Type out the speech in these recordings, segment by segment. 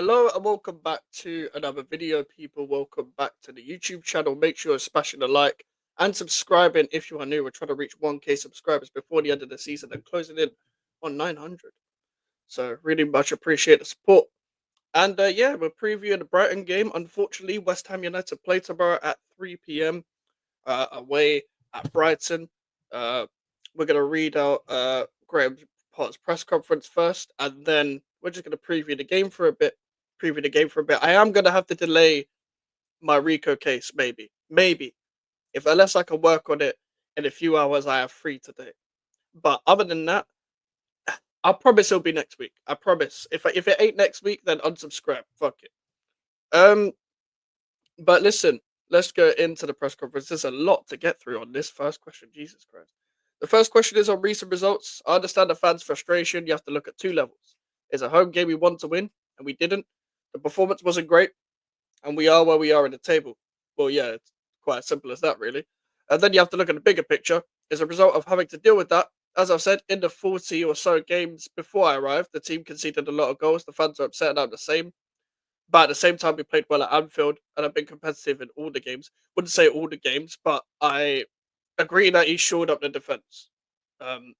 Hello and welcome back to another video, people. Welcome back to the YouTube channel. Make sure you're smashing a like and subscribing if you are new. We're trying to reach 1K subscribers before the end of the season and closing in on 900. So, really much appreciate the support. And yeah, we're previewing the Brighton game. Unfortunately, West Ham United play tomorrow at 3 p.m. Away at Brighton. Uh, we're going to read out Graham Potter's press conference first, and then we're just going to preview the game for a bit. Preview the game for a bit. I am going to have to delay my Rico case, maybe, if unless I can work on it in a few hours. I have free today, but other than that, I promise it'll be next week. I promise. If it ain't next week, then unsubscribe. Fuck it. Um, but listen, let's go into the press conference. There's a lot to get through on this first question. Jesus Christ. The first question is on recent results. I understand the fans' frustration. You have to look at two levels. It's a home game we want to win, and we didn't. The performance wasn't great, and we are where we are in the table. Well, yeah, it's quite as simple as that, really. And then you have to look at the bigger picture. As a result of having to deal with that, as I've said, in the 40 or so games before I arrived, the team conceded a lot of goals. The fans are upset, and I'm the same. But at the same time, we played well at Anfield, and I've been competitive in all the games. Wouldn't say all the games, but I agree that he shored up the defense,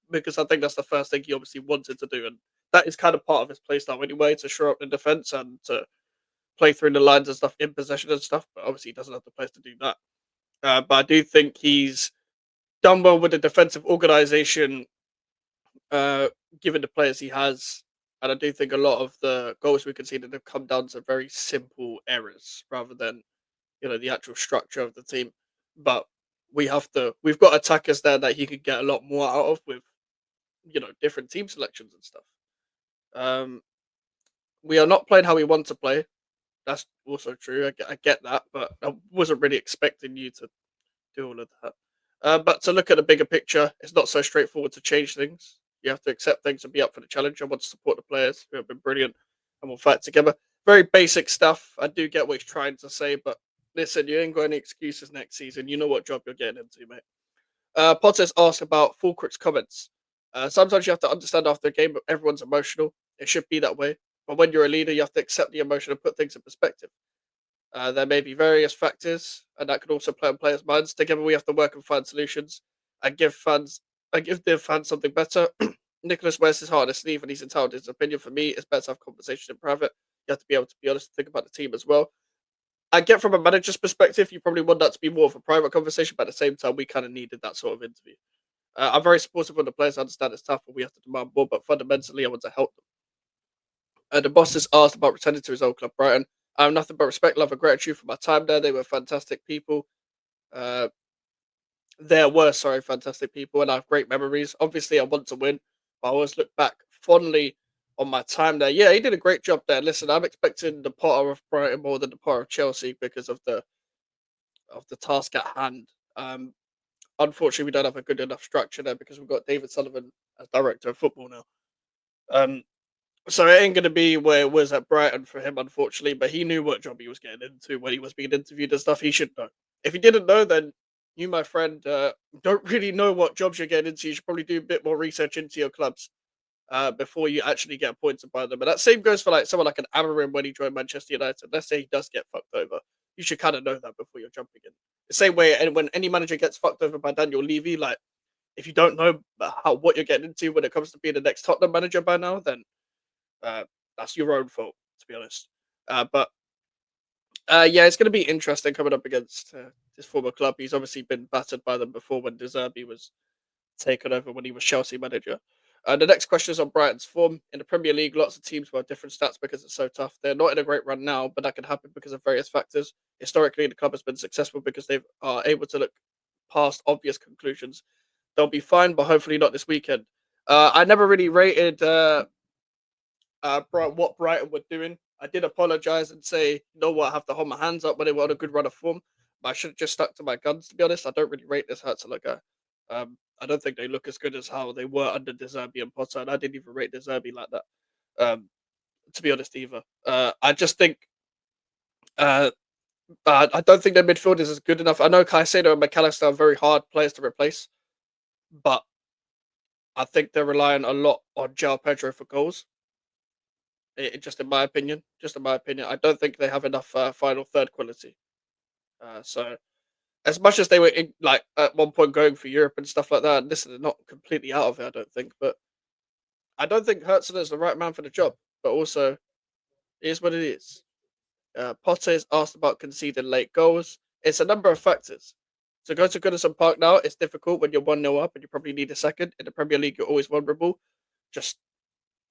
because I think that's the first thing he obviously wanted to do, and that is kind of part of his play style anyway, to shore up the defense and to play through the lines and stuff in possession and stuff. But obviously, he doesn't have the players to do that. But I do think he's done well with the defensive organisation, uh, given the players he has. And I do think a lot of the goals we conceded have come down to very simple errors rather than the actual structure of the team. But we've got attackers there that he could get a lot more out of with different team selections and stuff. Um, we are not playing how we want to play. That's also true. I get that, but I wasn't really expecting you to do all of that. But to look at the bigger picture, it's not so straightforward to change things. You have to accept things and be up for the challenge. I want to support the players who have been brilliant and we'll fight together. Very basic stuff. I do get what he's trying to say, but listen, you ain't got any excuses next season. You know what job you're getting into, mate. Potter's asked about Fulcrick's comments. Sometimes you have to understand after a game, everyone's emotional. It should be that way. But when you're a leader, you have to accept the emotion and put things in perspective. There may be various factors, and that could also play on players' minds. Together, we have to work and find solutions and give their fans something better. Nicholas wears his heart on his sleeve, and he's entitled to his opinion. For me, it's better to have conversations in private. You have to be able to be honest and think about the team as well. I get from a manager's perspective, you probably want that to be more of a private conversation, but at the same time, we kind of needed that sort of interview. I'm very supportive of the players. I understand it's tough, and we have to demand more, but fundamentally, I want to help them. The boss has asked about returning to his old club, Brighton. I have nothing but respect, love, and gratitude for my time there. They were fantastic people. Uh, there were, sorry, fantastic people, and I have great memories. Obviously, I want to win, but I always look back fondly on my time there. Yeah, he did a great job there. Listen, I'm expecting the Potter of Brighton more than the Potter of Chelsea because of the task at hand. Unfortunately, we don't have a good enough structure there because we've got David Sullivan as director of football now. Um, So it ain't going to be where it was at Brighton for him, unfortunately. But he knew what job he was getting into when he was being interviewed and stuff. He should know. If he didn't know, then you, my friend, don't really know what jobs you're getting into. You should probably do a bit more research into your clubs before you actually get appointed by them. And that same goes for like someone like an Amarim when he joined Manchester United. Let's say he does get fucked over. You should kind of know that before you're jumping in. The same way, and when any manager gets fucked over by Daniel Levy, like if you don't know what you're getting into when it comes to being the next Tottenham manager by now, then uh, that's your own fault, to be honest. But yeah, it's going to be interesting coming up against his former club. He's obviously been battered by them before when Deserby was taken over when he was Chelsea manager. The next question is on Brighton's form in the Premier League. Lots of teams will have different stats because it's so tough. They're not in a great run now, but that can happen because of various factors. Historically, the club has been successful because they are able to look past obvious conclusions. They'll be fine, but hopefully not this weekend. I never really rated what Brighton were doing. I did apologise and say, you know what, I have to hold my hands up when they were on a good run of form. But I should have just stuck to my guns, to be honest. I don't really rate this hurt to look at. I don't think they look as good as how they were under Deserbi and Potter, and I didn't even rate Deserbi like that. Um, to be honest, either. I just think uh, I don't think their midfield is as good enough. I know Caicedo and McAllister are very hard players to replace, but I think they're relying a lot on João Pedro for goals. Just in my opinion, I don't think they have enough final third quality. So as much as they were like at one point going for Europe and stuff like that, listen, they're not completely out of it, I don't think. But I don't think Herzl is the right man for the job. But also, it is what it is. Potter is asked about conceding late goals. It's a number of factors. To go to Goodison Park now, it's difficult when you're 1-0 up and you probably need a second. In the Premier League, you're always vulnerable. Just,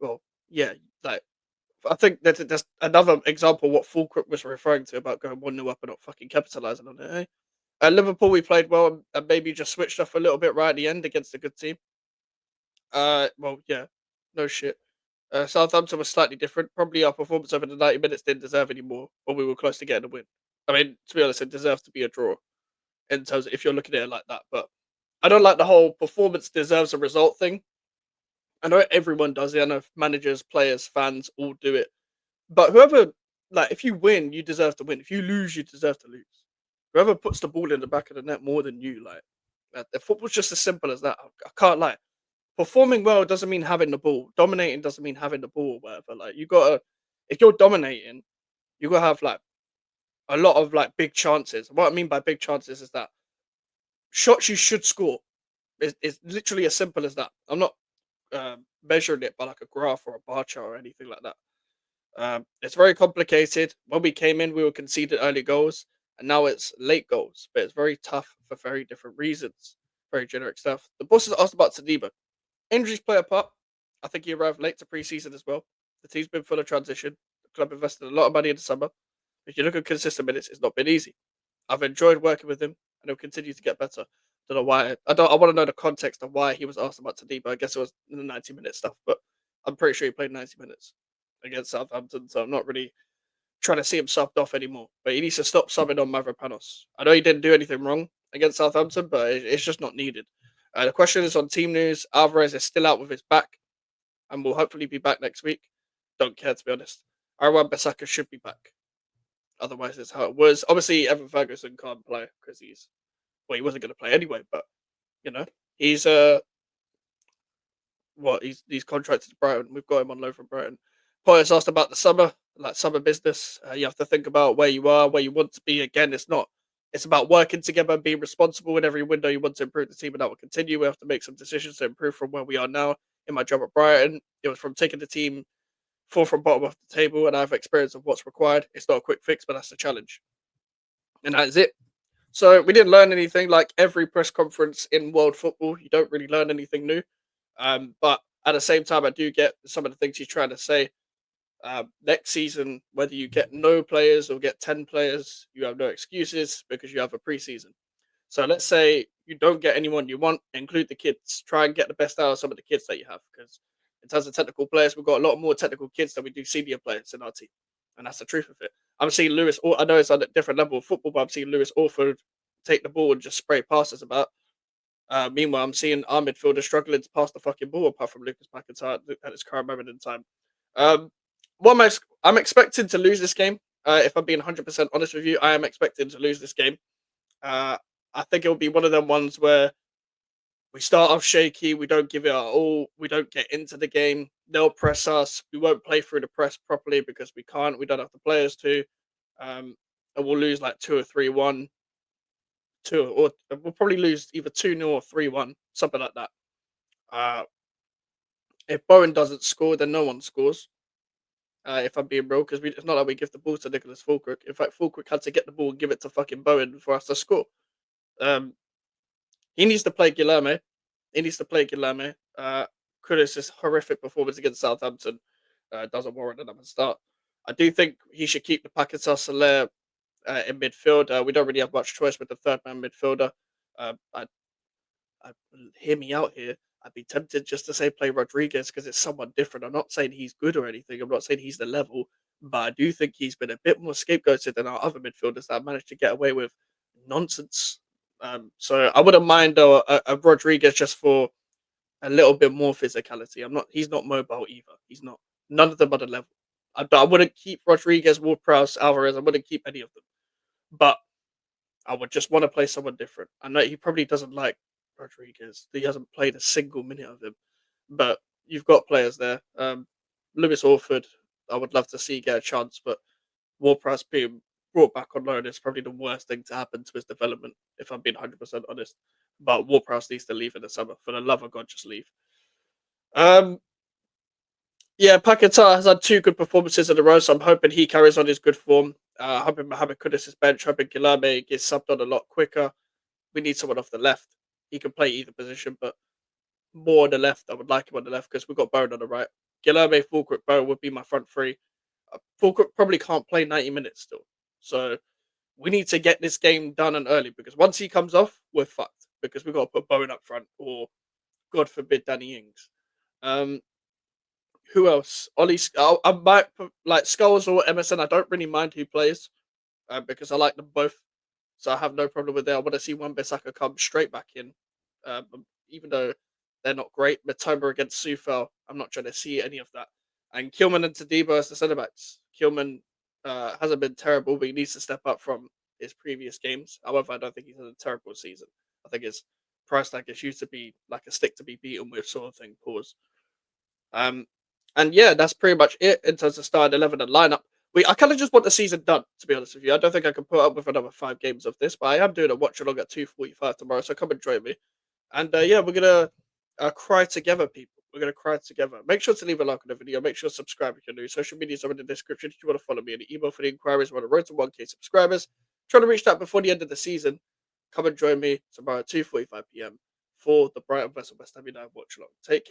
well, yeah, like, I think that's another example of what Fulcrum was referring to about going 1-0 up and not fucking capitalising on it. Eh? At Liverpool, we played well and maybe just switched off a little bit right at the end against a good team. Well, yeah, no shit. Southampton was slightly different. Probably our performance over the 90 minutes didn't deserve any more, but we were close to getting a win. I mean, to be honest, it deserves to be a draw in terms of if you're looking at it like that. But I don't like the whole performance deserves a result thing. I know everyone does it. I know managers, players, fans all do it. But whoever, like, if you win, you deserve to win. If you lose, you deserve to lose. Whoever puts the ball in the back of the net more than you, like, the football's just as simple as that. I can't lie. Performing well doesn't mean having the ball. Dominating doesn't mean having the ball, or whatever. Like, you gotta, if you're dominating, you gotta have like a lot of like big chances. What I mean by big chances is that shots you should score. Is literally as simple as that. I'm not measuring it by like a graph or a bar chart or anything like that. It's very complicated. When we came in, we were conceded early goals, and now it's late goals. But it's very tough for very different reasons. Very generic stuff. The boss has asked about Saliba. Injuries play a part. I think he arrived late to preseason as well. The team's been full of transition. The club invested a lot of money in the summer. If you look at consistent minutes, it's not been easy. I've enjoyed working with him, and he'll continue to get better. Don't know why. I don't. I want to know the context of why he was asked about Saliba. I guess it was in the 90-minute stuff, but I'm pretty sure he played 90 minutes against Southampton, so I'm not really trying to see him subbed off anymore. But he needs to stop subbing on Mavropanos. I know he didn't do anything wrong against Southampton, but it's just not needed. The question is on team news. Alvarez is still out with his back and will hopefully be back next week. Don't care, to be honest. Arwan Bissaka should be back. Otherwise, it's how it was. Obviously, Evan Ferguson can't play because he wasn't going to play anyway. But you know, he's he's contracted to Brighton. We've got him on loan from Brighton. Poyet's asked about the summer, like summer business. You have to think about where you are, where you want to be. Again, it's not. It's about working together and being responsible in every window. You want to improve the team, and that will continue. We have to make some decisions to improve from where we are now. In my job at Brighton, it was from taking the team fourth from bottom of the table, and I have experience of what's required. It's not a quick fix, but that's the challenge, and that is it. So we didn't learn anything. Like every press conference in world football, you don't really learn anything new. But at the same time, I do get some of the things he's trying to say. Next season, whether you get no players or get 10 players, you have no excuses because you have a preseason. So let's say you don't get anyone you want, include the kids. Try and get the best out of some of the kids that you have because in terms of technical players, we've got a lot more technical kids than we do senior players in our team. And that's the truth of it. I'm seeing Lewis, I know it's on a different level of football, but I'm seeing Lewis Orford take the ball and just spray passes about. Meanwhile, I'm seeing our midfielder struggling to pass the fucking ball apart from Lucas McIntyre at his current moment in time. Um, I'm expecting to lose this game. If I'm being 100% honest with you, I am expecting to lose this game. Uh, I think it will be one of them ones where we start off shaky, we don't give it our all, we don't get into the game. They'll press us. We won't play through the press properly because we can't. We don't have the players to. And we'll lose like 2 or 3-1, or we'll probably lose either 2-0 or 3-1, something like that. Uh, if Bowen doesn't score, then no one scores. If I'm being real, because it's not like we give the ball to Nicholas Fulkirk. In fact, Fulkirk had to get the ball and give it to fucking Bowen for us to score. Um, he needs to play Guilherme. He needs to play Guilherme. Kudus' horrific performance against Southampton doesn't warrant another start. I do think he should keep the Paquetá Soler in midfield. We don't really have much choice with the third man midfielder. Uh, I, I hear me out here. I'd be tempted just to say play Rodriguez because it's someone different. I'm not saying he's good or anything. I'm not saying he's the level, but I do think he's been a bit more scapegoated than our other midfielders that have managed to get away with nonsense. So I wouldn't mind a Rodriguez just for a little bit more physicality. I'm not. He's not mobile either. He's not. None of them are the level. I wouldn't keep Rodriguez, Ward-Prowse, Alvarez. I wouldn't keep any of them. But I would just want to play someone different. I know he probably doesn't like Rodriguez. He hasn't played a single minute of him. But you've got players there. Lewis Orford. I would love to see get a chance, but Ward-Prowse being brought back on loan is probably the worst thing to happen to his development, if I'm being 100% honest. But Ward-Prowse needs to leave in the summer. For the love of God, just leave. Um, yeah, Paquetá has had two good performances in a row, so I'm hoping he carries on his good form. Hoping Mohamed Kudus is bench, hoping Guilherme gets subbed on a lot quicker. We need someone off the left. He can play either position, but more on the left. I would like him on the left because we've got Bone on the right. Guilherme, Fulkirk, Bone would be my front three. Fulkirk probably can't play 90 minutes still. So we need to get this game done and early because once he comes off, we're fucked because we've got to put Bone up front or, God forbid, Danny Ings. Um, who else? I might put like Skulls or Emerson. I don't really mind who plays because I like them both. So I have no problem with that. I want to see Wan-Bissaka come straight back in, even though they're not great. Matoma against Sufel, I'm not trying to see any of that. And Kilman and Tadibo as the centre backs. Kilman hasn't been terrible, but he needs to step up from his previous games. However, I don't think he's had a terrible season. I think his price tag is used to be like a stick to be beaten with sort of thing. Pause. Um, and yeah, that's pretty much it in terms of starting 11 and lineup. I kind of just want the season done, to be honest with you. I don't think I can put up with another 5 games of this, but I am doing a watch along at 2:45 tomorrow, so come and join me. And yeah, we're gonna cry together, people. We're gonna cry together. Make sure to leave a like on the video. Make sure to subscribe if you're new. Social medias are in the description if you want to follow me. And the email for the inquiries. We're on the road to 1K subscribers. Trying to reach that before the end of the season. Come and join me tomorrow at 2:45 p.m. for the Brighton vs West Ham United watch along. Take care.